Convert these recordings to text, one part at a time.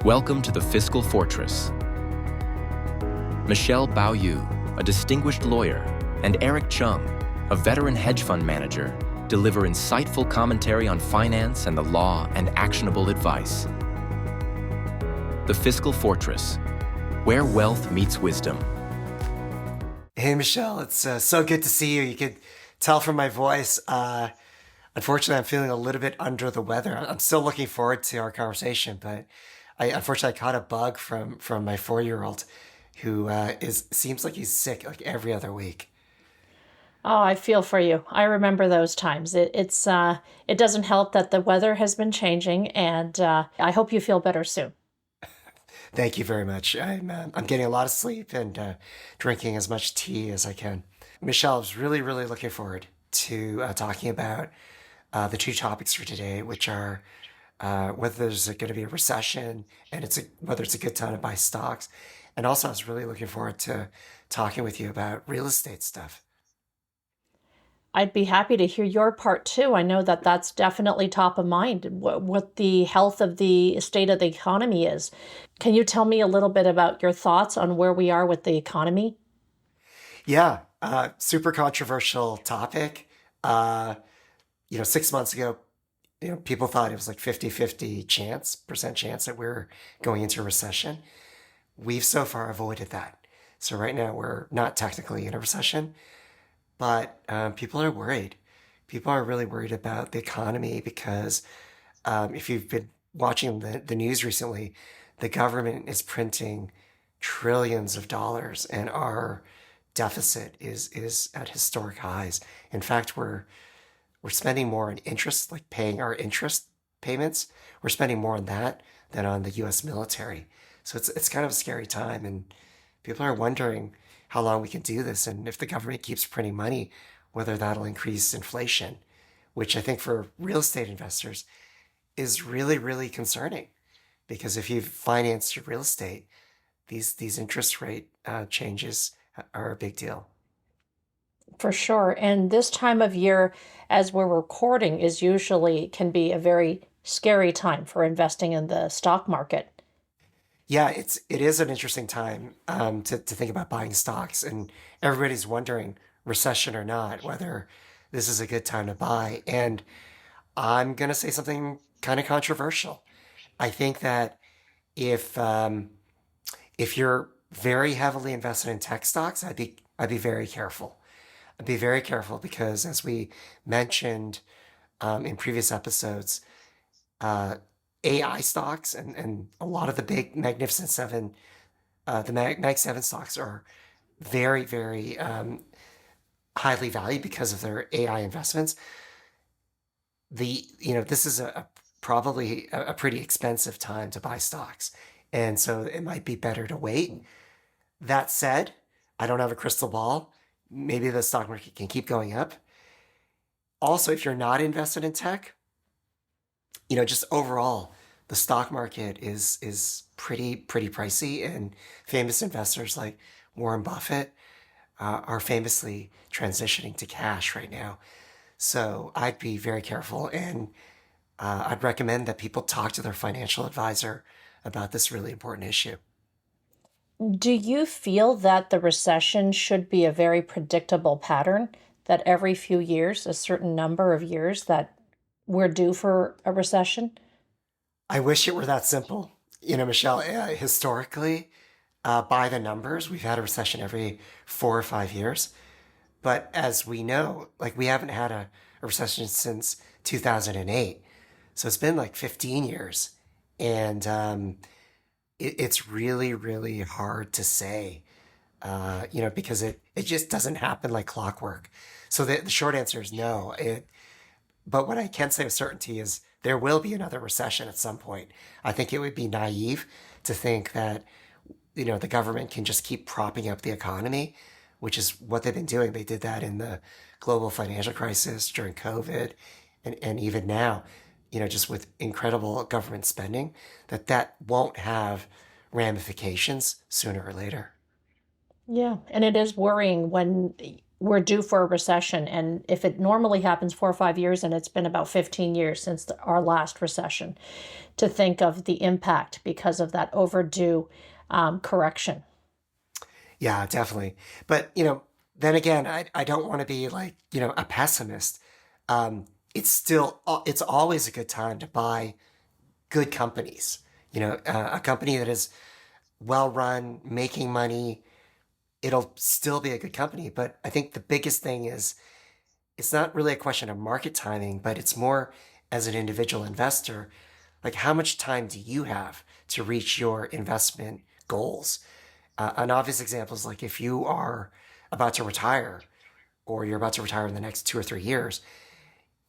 Welcome to the Fiscal Fortress. Michelle.meiming, a distinguished lawyer, and Eric.chung, a veteran hedge fund manager, deliver insightful commentary on finance and the law and actionable advice. The Fiscal Fortress, where wealth meets wisdom. Hey, Michelle, it's so good to see you. You could tell from my voice. Unfortunately, I'm feeling a little bit under the weather. I'm still looking forward to our conversation, but unfortunately, I caught a bug from my 4-year-old who seems like he's sick like every other week. Oh, I feel for you. I remember those times. It doesn't help that the weather has been changing, and I hope you feel better soon. Thank you very much. I'm getting a lot of sleep and drinking as much tea as I can. Michelle, I was really, really looking forward to talking about the two topics for today, which are whether there's going to be a recession and whether it's a good time to buy stocks. And also, I was really looking forward to talking with you about real estate stuff. I'd be happy to hear your part too. I know that that's definitely top of mind, what the health of the state of the economy is. Can you tell me a little bit about your thoughts on where we are with the economy? Yeah, super controversial topic. 6 months ago, people thought it was like 50-50 percent chance that we're going into a recession. We've so far avoided that. So right now we're not technically in a recession, but people are worried. People are really worried about the economy because if you've been watching the news recently, the government is printing trillions of dollars and our deficit is at historic highs. In fact, we're spending more on interest, like paying our interest payments. We're spending more on that than on the U.S. military. So it's kind of a scary time, and people are wondering how long we can do this, and if the government keeps printing money, whether that'll increase inflation, which I think for real estate investors is really, really concerning, because if you've financed your real estate, these interest rate changes are a big deal. For sure. And this time of year, as we're recording, is usually can be a very scary time for investing in the stock market. Yeah, it is an interesting time to think about buying stocks, and everybody's wondering, recession or not, whether this is a good time to buy. And I'm gonna say something kind of controversial. I think that if if you're very heavily invested in tech stocks, I'd be very careful. I'd be very careful because, as we mentioned in previous episodes, uh, AI stocks and a lot of the big Magnificent Seven, the Mag 7 stocks are very, very highly valued because of their AI investments. This is probably a pretty expensive time to buy stocks, and so it might be better to wait. That said, I don't have a crystal ball. Maybe the stock market can keep going up. Also, if you're not invested in tech, just overall, the stock market is pretty pricey, and famous investors like Warren Buffett are famously transitioning to cash right now. So I'd be very careful, and I'd recommend that people talk to their financial advisor about this really important issue. Do you feel that the recession should be a very predictable pattern, that every few years, a certain number of years, that we're due for a recession? I wish it were that simple. Michelle, historically, by the numbers, we've had a recession every 4 or 5 years. But as we know, like we haven't had a recession since 2008. So it's been like 15 years. And it's really, really hard to say, because it just doesn't happen like clockwork. So the short answer is no. But what I can say with certainty is there will be another recession at some point. I think it would be naive to think that, the government can just keep propping up the economy, which is what they've been doing. They did that in the global financial crisis, during COVID, and even now, just with incredible government spending, that won't have ramifications sooner or later. Yeah, and it is worrying when we're due for a recession. And if it normally happens 4 or 5 years, and it's been about 15 years since our last recession, to think of the impact because of that overdue correction. Yeah, definitely. But, then again, I don't want to be like, a pessimist. It's always a good time to buy good companies. A company that is well run, making money, it'll still be a good company. But I think the biggest thing is it's not really a question of market timing, but it's more as an individual investor, like how much time do you have to reach your investment goals? An obvious example is like if you are about to retire or you're about to retire in the next 2 or 3 years,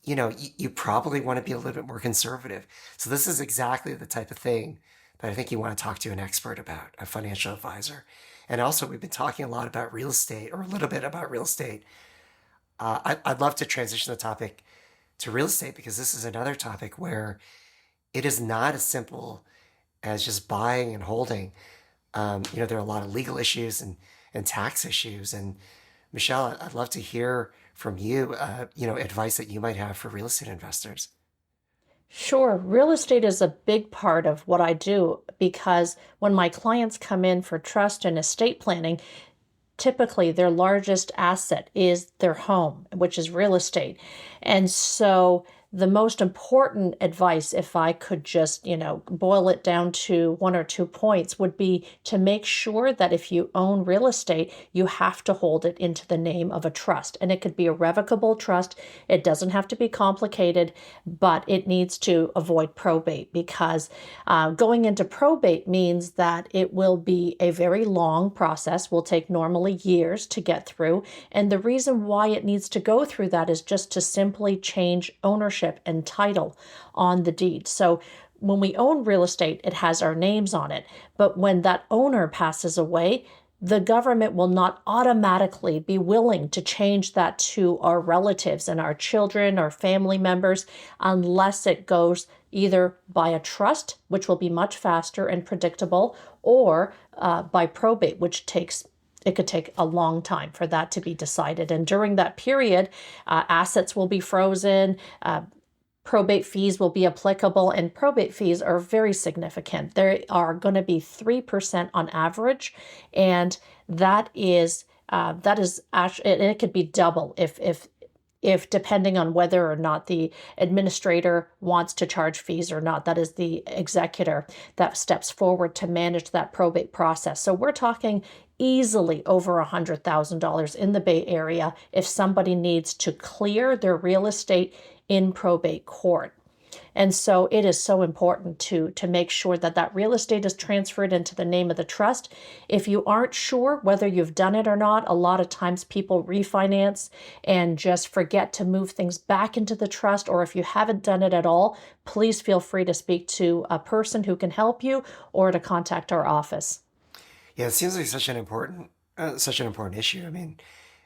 you probably want to be a little bit more conservative. So this is exactly the type of thing that I think you want to talk to an expert about, a financial advisor. And also, we've been talking a lot about real estate, or a little bit about real estate. I'd love to transition the topic to real estate because this is another topic where it is not as simple as just buying and holding. There are a lot of legal issues and tax issues. And Michelle, I'd love to hear from you, advice that you might have for real estate investors. Sure. Real estate is a big part of what I do because when my clients come in for trust and estate planning, typically their largest asset is their home, which is real estate. And so the most important advice, if I could just, boil it down to 1 or 2 points, would be to make sure that if you own real estate, you have to hold it into the name of a trust. And it could be a revocable trust. It doesn't have to be complicated, but it needs to avoid probate because going into probate means that it will be a very long process, will take normally years to get through. And the reason why it needs to go through that is just to simply change ownership and title on the deed. So when we own real estate, it has our names on it. But when that owner passes away, the government will not automatically be willing to change that to our relatives and our children or family members unless it goes either by a trust, which will be much faster and predictable, or by probate, which it could take a long time for that to be decided. And during that period, assets will be frozen, probate fees will be applicable, and probate fees are very significant. They are going to be 3% on average, and that is actually, and it could be double if depending on whether or not the administrator wants to charge fees or not. That is the executor that steps forward to manage that probate process. So we're talking easily over $100,000 in the Bay Area if somebody needs to clear their real estate in probate court. And so it is so important to make sure that that real estate is transferred into the name of the trust. If you aren't sure whether you've done it or not, a lot of times people refinance and just forget to move things back into the trust. Or if you haven't done it at all, please feel free to speak to a person who can help you or to contact our office. Yeah, it seems like such an important issue. I mean,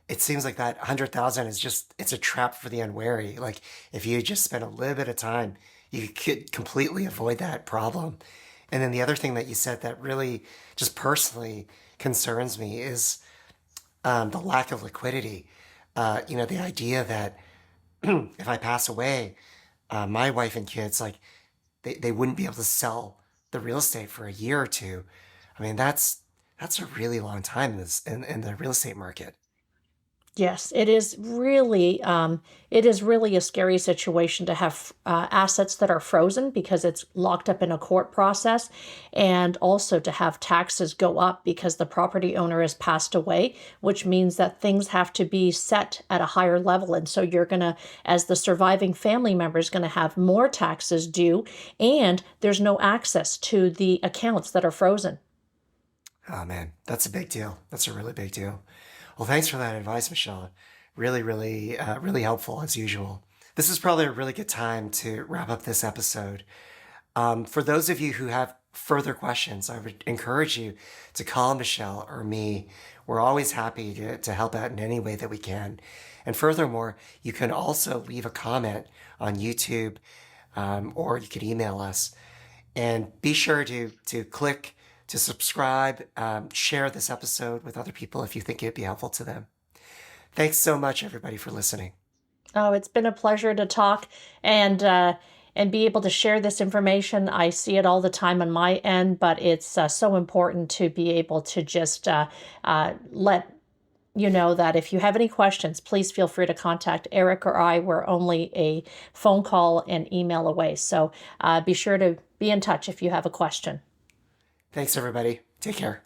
it seems like that 100,000 it's a trap for the unwary. Like if you just spend a little bit of time, you could completely avoid that problem. And then the other thing that you said that really just personally concerns me is the lack of liquidity. The idea that if I pass away, my wife and kids, like they wouldn't be able to sell the real estate for a year or two. I mean, that's a really long time in the real estate market. Yes, it is really a scary situation to have assets that are frozen because it's locked up in a court process, and also to have taxes go up because the property owner has passed away, which means that things have to be set at a higher level. And so you're gonna, as the surviving family member, is gonna have more taxes due, and there's no access to the accounts that are frozen. Oh man, that's a big deal. That's a really big deal. Well, thanks for that advice, Michelle. Really, really, really helpful as usual. This is probably a really good time to wrap up this episode. For those of you who have further questions, I would encourage you to call Michelle or me. We're always happy to help out in any way that we can. And furthermore, you can also leave a comment on YouTube, or you could email us. And be sure to click to subscribe, share this episode with other people if you think it'd be helpful to them. Thanks so much, everybody, for listening. Oh, it's been a pleasure to talk and be able to share this information. I see it all the time on my end, but it's so important to be able to just let you know that if you have any questions, please feel free to contact Eric or I. We're only a phone call and email away. So be sure to be in touch if you have a question. Thanks, everybody. Take care.